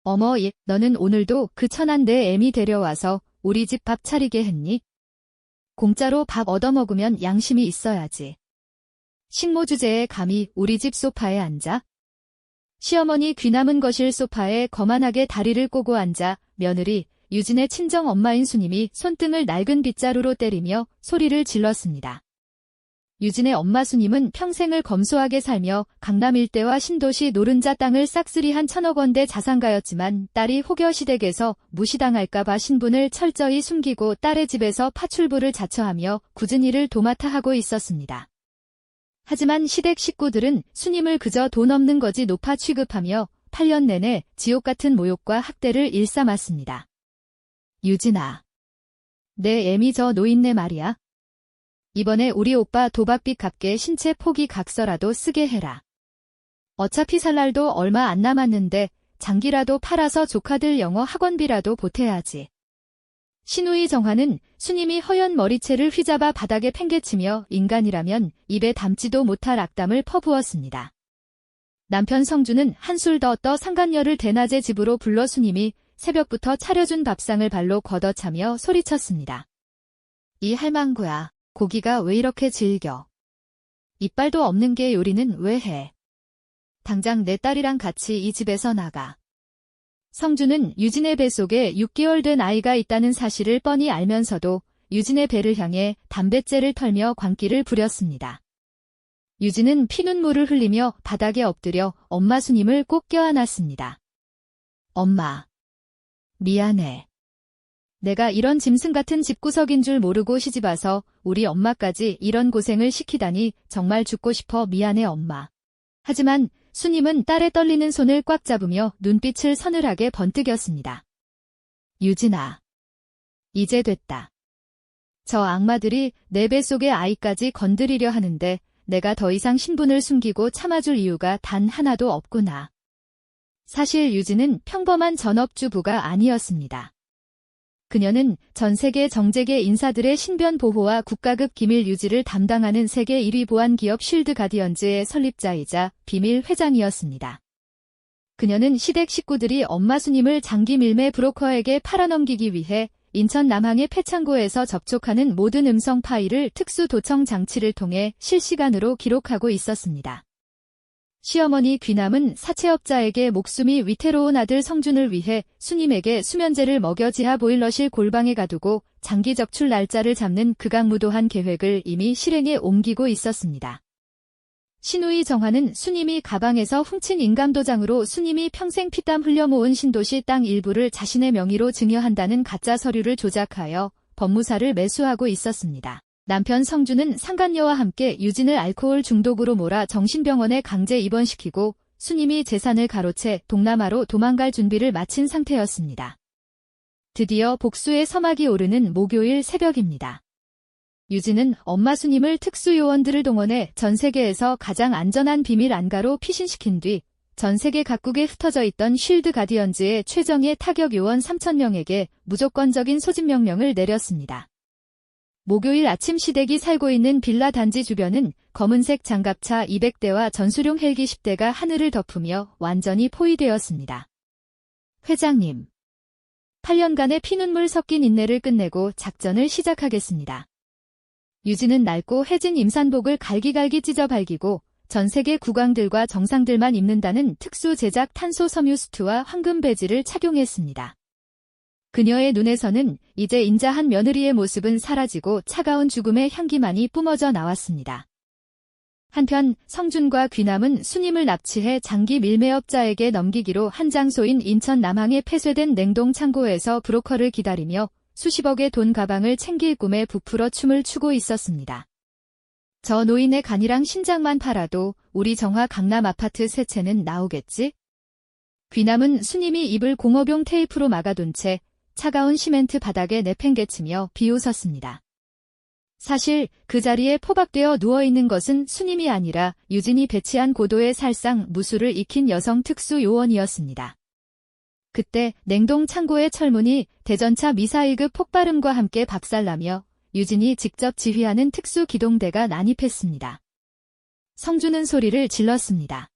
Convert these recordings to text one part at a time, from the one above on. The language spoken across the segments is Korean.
어머, 너는 오늘도 그 천한 내 애미 데려와서 우리 집 밥 차리게 했니? 공짜로 밥 얻어먹으면 양심이 있어야지. 식모 주제에 감히 우리 집 소파에 앉아? 시어머니 귀남은 거실 소파에 거만하게 다리를 꼬고 앉아 며느리 유진의 친정 엄마인 수님이 손등을 낡은 빗자루로 때리며 소리를 질렀습니다. 유진의 엄마 수님은 평생을 검소하게 살며 강남 일대와 신도시 노른자 땅을 싹쓸이한 1,000억 원대 자산가였지만 딸이 호겨시댁에서 무시당할까봐 신분을 철저히 숨기고 딸의 집에서 파출부를 자처하며 굳은 일을 도맡아 하고 있었습니다. 하지만 시댁 식구들은 수님을 그저 돈 없는 거지 높아 취급하며 8년 내내 지옥 같은 모욕과 학대를 일삼았습니다. 유진아, 내 애미 저 노인네 말이야. 이번에 우리 오빠 도박빚 갚게 신체 포기 각서라도 쓰게 해라. 어차피 살 날도 얼마 안 남았는데 장기라도 팔아서 조카들 영어 학원비라도 보태야지. 신우이 정화는 수님이 허연 머리채를 휘잡아 바닥에 팽개치며 인간이라면 입에 담지도 못할 악담을 퍼부었습니다. 남편 성주는 한술 더 떠 상간녀를 대낮에 집으로 불러 수님이 새벽부터 차려준 밥상을 발로 걷어차며 소리쳤습니다. 이 할망구야, 고기가 왜 이렇게 질겨? 이빨도 없는 게 요리는 왜 해? 당장 내 딸이랑 같이 이 집에서 나가. 성주는 유진의 뱃속에 6개월 된 아이가 있다는 사실을 뻔히 알면서도 유진의 배를 향해 담뱃재를 털며 광기를 부렸습니다. 유진은 피눈물을 흘리며 바닥에 엎드려 엄마 수님을 꼭 껴안았습니다. 엄마, 미안해. 내가 이런 짐승 같은 집구석인 줄 모르고 시집와서 우리 엄마까지 이런 고생을 시키다니 정말 죽고 싶어 미안해 엄마. 하지만 수님은 딸의 떨리는 손을 꽉 잡으며 눈빛을 서늘하게 번뜩였습니다. 유진아, 이제 됐다. 저 악마들이 내 뱃속의 아이까지 건드리려 하는데 내가 더 이상 신분을 숨기고 참아줄 이유가 단 하나도 없구나. 사실 유진은 평범한 전업주부가 아니었습니다. 그녀는 전 세계 정재계 인사들의 신변 보호와 국가급 기밀 유지를 담당하는 세계 1위 보안 기업 쉴드 가디언즈의 설립자이자 비밀 회장이었습니다. 그녀는 시댁 식구들이 엄마 수님을 장기 밀매 브로커에게 팔아넘기기 위해 인천 남항의 폐창고에서 접촉하는 모든 음성 파일을 특수 도청 장치를 통해 실시간으로 기록하고 있었습니다. 시어머니 귀남은 사채업자에게 목숨이 위태로운 아들 성준을 위해 수님에게 수면제를 먹여 지하 보일러실 골방에 가두고 장기 적출 날짜를 잡는 극악무도한 계획을 이미 실행에 옮기고 있었습니다. 신우이 정화는 수님이 가방에서 훔친 인감도장으로 수님이 평생 피땀 흘려 모은 신도시 땅 일부를 자신의 명의로 증여한다는 가짜 서류를 조작하여 법무사를 매수하고 있었습니다. 남편 성주는 상간녀와 함께 유진을 알코올 중독으로 몰아 정신병원에 강제 입원시키고 수님이 재산을 가로채 동남아로 도망갈 준비를 마친 상태였습니다. 드디어 복수의 서막이 오르는 목요일 새벽입니다. 유진은 엄마 수님을 특수요원들을 동원해 전 세계에서 가장 안전한 비밀 안가로 피신시킨 뒤 전 세계 각국에 흩어져 있던 쉴드 가디언즈의 최정예 타격 요원 3,000명에게 무조건적인 소집 명령을 내렸습니다. 목요일 아침 시댁이 살고 있는 빌라 단지 주변은 검은색 장갑차 200대와 전술용 헬기 10대가 하늘을 덮으며 완전히 포위되었습니다. 회장님, 8년간의 피눈물 섞인 인내를 끝내고 작전을 시작하겠습니다. 유진은 낡고 해진 임산복을 갈기갈기 찢어 발기고 전 세계 국왕들과 정상들만 입는다는 특수 제작 탄소 섬유 수트와 황금 배지를 착용했습니다. 그녀의 눈에서는 이제 인자한 며느리의 모습은 사라지고 차가운 죽음의 향기만이 뿜어져 나왔습니다. 한편 성준과 귀남은 수님을 납치해 장기 밀매업자에게 넘기기로 한 장소인 인천 남항의 폐쇄된 냉동 창고에서 브로커를 기다리며 수십억의 돈 가방을 챙길 꿈에 부풀어 춤을 추고 있었습니다. 저 노인의 간이랑 신장만 팔아도 우리 정화 강남 아파트 세 채는 나오겠지? 귀남은 수님이 입을 공업용 테이프로 막아둔 채 차가운 시멘트 바닥에 내팽개치며 비웃었습니다. 사실 그 자리에 포박되어 누워있는 것은 수님이 아니라 유진이 배치한 고도의 살상 무술을 익힌 여성 특수 요원이었습니다. 그때 냉동 창고의 철문이 대전차 미사일급 폭발음과 함께 박살나며 유진이 직접 지휘하는 특수 기동대가 난입했습니다. 성주는 소리를 질렀습니다.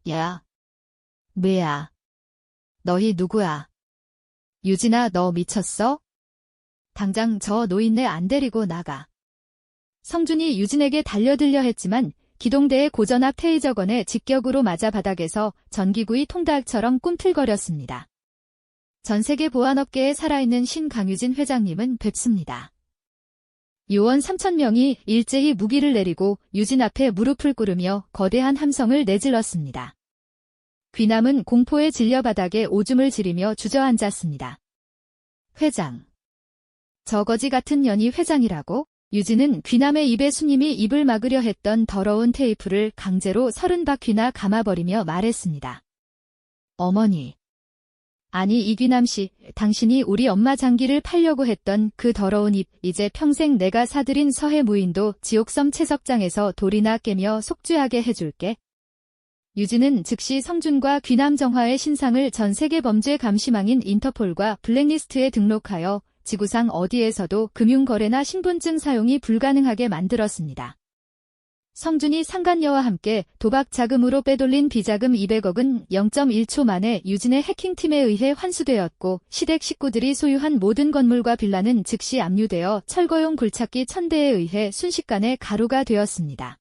야, 뭐야? 너희 누구야? 유진아, 너 미쳤어? 당장 저 노인네 안 데리고 나가. 성준이 유진에게 달려들려 했지만 기동대의 고전압 테이저건에 직격으로 맞아 바닥에서 전기구이 통닭처럼 꿈틀거렸습니다. 전세계 보안업계에 살아있는 신강유진 회장님은 뵙습니다. 요원 3,000명이 일제히 무기를 내리고 유진 앞에 무릎을 꿇으며 거대한 함성을 내질렀습니다. 귀남은 공포에 질려 바닥에 오줌을 지리며 주저앉았습니다. 회장. 저 거지 같은 년이 회장이라고? 유진은 귀남의 입에 수님이 입을 막으려 했던 더러운 테이프를 강제로 30바퀴나 감아버리며 말했습니다. 어머니. 아니 이귀남 씨, 당신이 우리 엄마 장기를 팔려고 했던 그 더러운 입, 이제 평생 내가 사들인 서해 무인도 지옥섬 채석장에서 돌이나 깨며 속죄하게 해줄게. 유진은 즉시 성준과 귀남 정화의 신상을 전 세계 범죄 감시망인 인터폴과 블랙리스트에 등록하여 지구상 어디에서도 금융거래나 신분증 사용이 불가능하게 만들었습니다. 성준이 상간녀와 함께 도박 자금으로 빼돌린 비자금 200억은 0.1초 만에 유진의 해킹팀에 의해 환수되었고 시댁 식구들이 소유한 모든 건물과 빌라는 즉시 압류되어 철거용 굴착기 1000대에 의해 순식간에 가루가 되었습니다.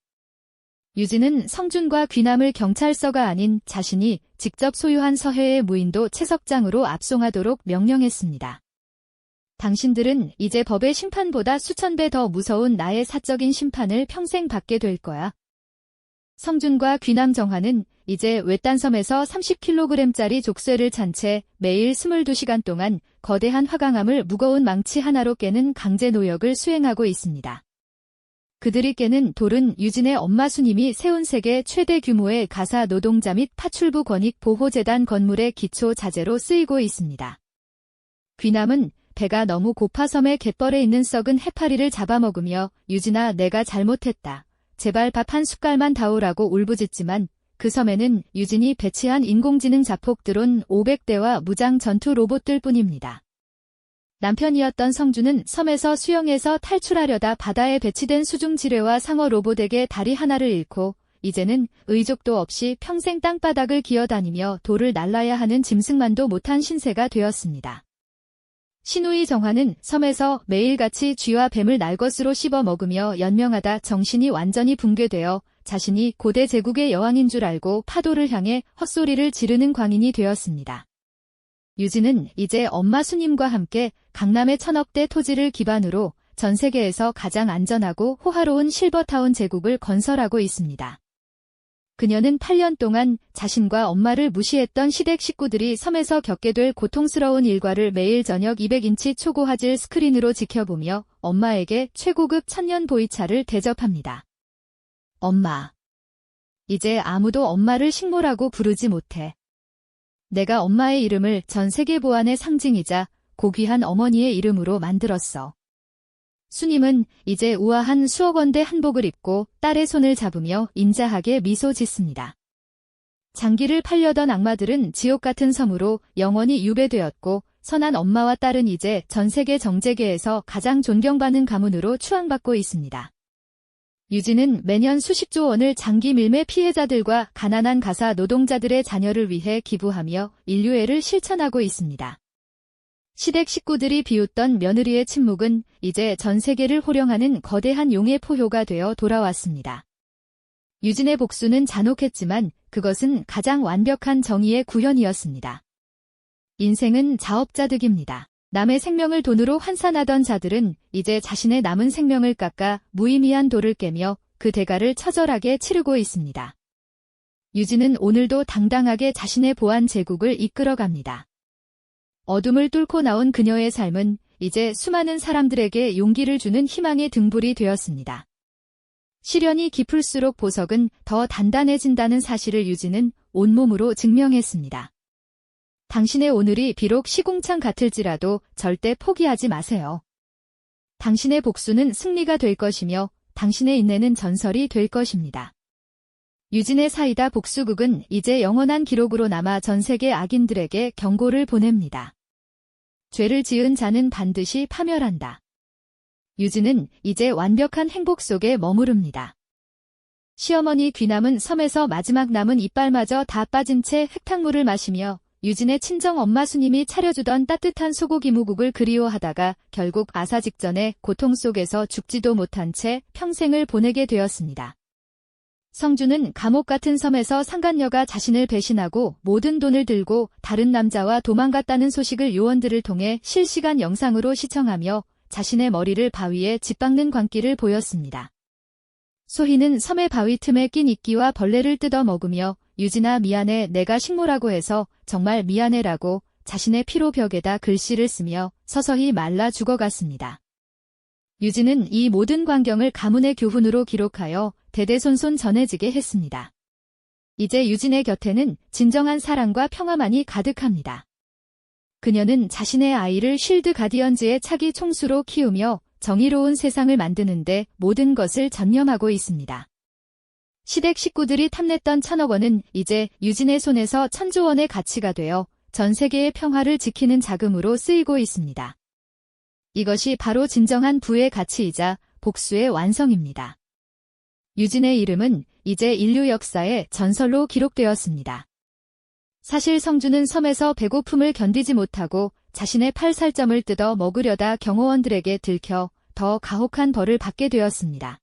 유진은 성준과 귀남을 경찰서가 아닌 자신이 직접 소유한 서해의 무인도 채석장으로 압송하도록 명령했습니다. 당신들은 이제 법의 심판보다 수천 배 더 무서운 나의 사적인 심판을 평생 받게 될 거야. 성준과 귀남 정화는 이제 외딴섬에서 30kg짜리 족쇄를 찬 채 매일 22시간 동안 거대한 화강암을 무거운 망치 하나로 깨는 강제 노역을 수행하고 있습니다. 그들이 깨는 돌은 유진의 엄마 수님이 세운 세계 최대 규모의 가사 노동자 및 파출부 권익보호재단 건물의 기초 자재로 쓰이고 있습니다. 귀남은 배가 너무 고파 섬의 갯벌에 있는 썩은 해파리를 잡아먹으며 유진아 내가 잘못했다. 제발 밥 한 숟갈만 다오라고 울부짖지만 그 섬에는 유진이 배치한 인공지능 자폭 드론 500대와 무장 전투 로봇들 뿐입니다. 남편이었던 성준은 섬에서 수영해서 탈출하려다 바다에 배치된 수중지뢰와 상어 로봇에게 다리 하나를 잃고 이제는 의족도 없이 평생 땅바닥을 기어다니며 돌을 날라야 하는 짐승만도 못한 신세가 되었습니다. 신우이 정화는 섬에서 매일같이 쥐와 뱀을 날것으로 씹어 먹으며 연명하다 정신이 완전히 붕괴되어 자신이 고대 제국의 여왕인 줄 알고 파도를 향해 헛소리를 지르는 광인이 되었습니다. 유진은 이제 엄마 수님과 함께 강남의 1000억대 토지를 기반으로 전 세계에서 가장 안전하고 호화로운 실버타운 제국을 건설하고 있습니다. 그녀는 8년 동안 자신과 엄마를 무시했던 시댁 식구들이 섬에서 겪게 될 고통스러운 일과를 매일 저녁 200인치 초고화질 스크린으로 지켜보며 엄마에게 최고급 천년 보이차를 대접합니다. 엄마. 이제 아무도 엄마를 식모라고 부르지 못해. 내가 엄마의 이름을 전 세계 보안의 상징이자 고귀한 어머니의 이름으로 만들었어. 수님은 이제 우아한 수억 원대 한복을 입고 딸의 손을 잡으며 인자하게 미소 짓습니다. 장기를 팔려던 악마들은 지옥 같은 섬으로 영원히 유배되었고 선한 엄마와 딸은 이제 전 세계 정재계에서 가장 존경받는 가문으로 추앙받고 있습니다. 유진은 매년 수십조 원을 장기 밀매 피해자들과 가난한 가사 노동자들의 자녀를 위해 기부하며 인류애를 실천하고 있습니다. 시댁 식구들이 비웃던 며느리의 침묵은 이제 전 세계를 호령하는 거대한 용의 포효가 되어 돌아왔습니다. 유진의 복수는 잔혹했지만 그것은 가장 완벽한 정의의 구현이었습니다. 인생은 자업자득입니다. 남의 생명을 돈으로 환산하던 자들은 이제 자신의 남은 생명을 깎아 무의미한 돌을 깨며 그 대가를 처절하게 치르고 있습니다. 유진은 오늘도 당당하게 자신의 보안 제국을 이끌어갑니다. 어둠을 뚫고 나온 그녀의 삶은 이제 수많은 사람들에게 용기를 주는 희망의 등불이 되었습니다. 시련이 깊을수록 보석은 더 단단해진다는 사실을 유진은 온몸으로 증명했습니다. 당신의 오늘이 비록 시궁창 같을지라도 절대 포기하지 마세요. 당신의 복수는 승리가 될 것이며 당신의 인내는 전설이 될 것입니다. 유진의 사이다 복수극은 이제 영원한 기록으로 남아 전 세계 악인들에게 경고를 보냅니다. 죄를 지은 자는 반드시 파멸한다. 유진은 이제 완벽한 행복 속에 머무릅니다. 시어머니 귀남은 섬에서 마지막 남은 이빨마저 다 빠진 채 흙탕물을 마시며 유진의 친정 엄마 수님이 차려주던 따뜻한 소고기 무국을 그리워하다가 결국 아사 직전에 고통 속에서 죽지도 못한 채 평생을 보내게 되었습니다. 성주는 감옥 같은 섬에서 상간녀가 자신을 배신하고 모든 돈을 들고 다른 남자와 도망갔다는 소식을 요원들을 통해 실시간 영상으로 시청하며 자신의 머리를 바위에 짓박는 광기를 보였습니다. 소희는 섬의 바위 틈에 낀 이끼와 벌레를 뜯어 먹으며 유진아 미안해 내가 식모라고 해서 정말 미안해라고 자신의 피로 벽에다 글씨를 쓰며 서서히 말라 죽어갔습니다. 유진은 이 모든 광경을 가문의 교훈으로 기록하여 대대손손 전해지게 했습니다. 이제 유진의 곁에는 진정한 사랑과 평화만이 가득합니다. 그녀는 자신의 아이를 쉴드 가디언즈의 차기 총수로 키우며 정의로운 세상을 만드는데 모든 것을 전념하고 있습니다. 시댁 식구들이 탐냈던 1,000억 원은 이제 유진의 손에서 1,000조 원의 가치가 되어 전 세계의 평화를 지키는 자금으로 쓰이고 있습니다. 이것이 바로 진정한 부의 가치이자 복수의 완성입니다. 유진의 이름은 이제 인류 역사의 전설로 기록되었습니다. 사실 성주는 섬에서 배고픔을 견디지 못하고 자신의 팔살점을 뜯어 먹으려다 경호원들에게 들켜 더 가혹한 벌을 받게 되었습니다.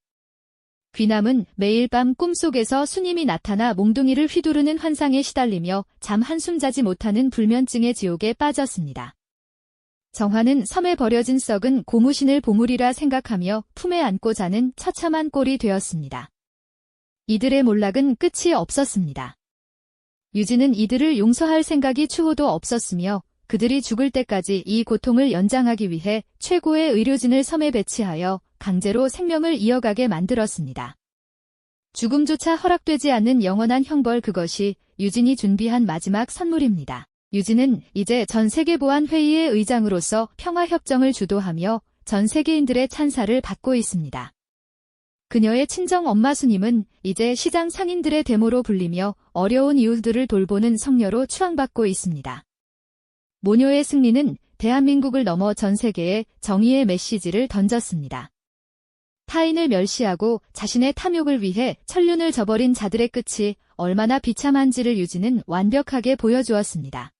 귀남은 매일 밤 꿈속에서 수님이 나타나 몽둥이를 휘두르는 환상에 시달리며 잠 한숨 자지 못하는 불면증의 지옥에 빠졌습니다. 정화는 섬에 버려진 썩은 고무신을 보물이라 생각하며 품에 안고 자는 처참한 꼴이 되었습니다. 이들의 몰락은 끝이 없었습니다. 유진은 이들을 용서할 생각이 추호도 없었으며 그들이 죽을 때까지 이 고통을 연장하기 위해 최고의 의료진을 섬에 배치하여 강제로 생명을 이어가게 만들었습니다. 죽음조차 허락되지 않는 영원한 형벌 그것이 유진이 준비한 마지막 선물입니다. 유진은 이제 전 세계 보안 회의의 의장으로서 평화협정을 주도하며 전 세계인들의 찬사를 받고 있습니다. 그녀의 친정 엄마 수님은 이제 시장 상인들의 데모로 불리며 어려운 이웃들을 돌보는 성녀로 추앙받고 있습니다. 모녀의 승리는 대한민국을 넘어 전 세계에 정의의 메시지를 던졌습니다. 타인을 멸시하고 자신의 탐욕을 위해 천륜을 저버린 자들의 끝이 얼마나 비참한지를 유진은 완벽하게 보여주었습니다.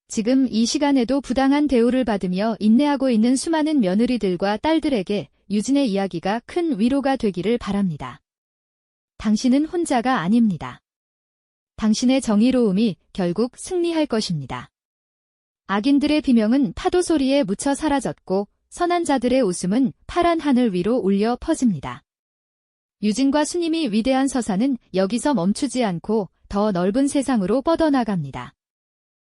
지금 이 시간에도 부당한 대우를 받으며 인내하고 있는 수많은 며느리들과 딸들에게 유진의 이야기가 큰 위로가 되기를 바랍니다. 당신은 혼자가 아닙니다. 당신의 정의로움이 결국 승리할 것입니다. 악인들의 비명은 파도 소리에 묻혀 사라졌고 선한 자들의 웃음은 파란 하늘 위로 울려 퍼집니다. 유진과 수님이 위대한 서사는 여기서 멈추지 않고 더 넓은 세상으로 뻗어나갑니다.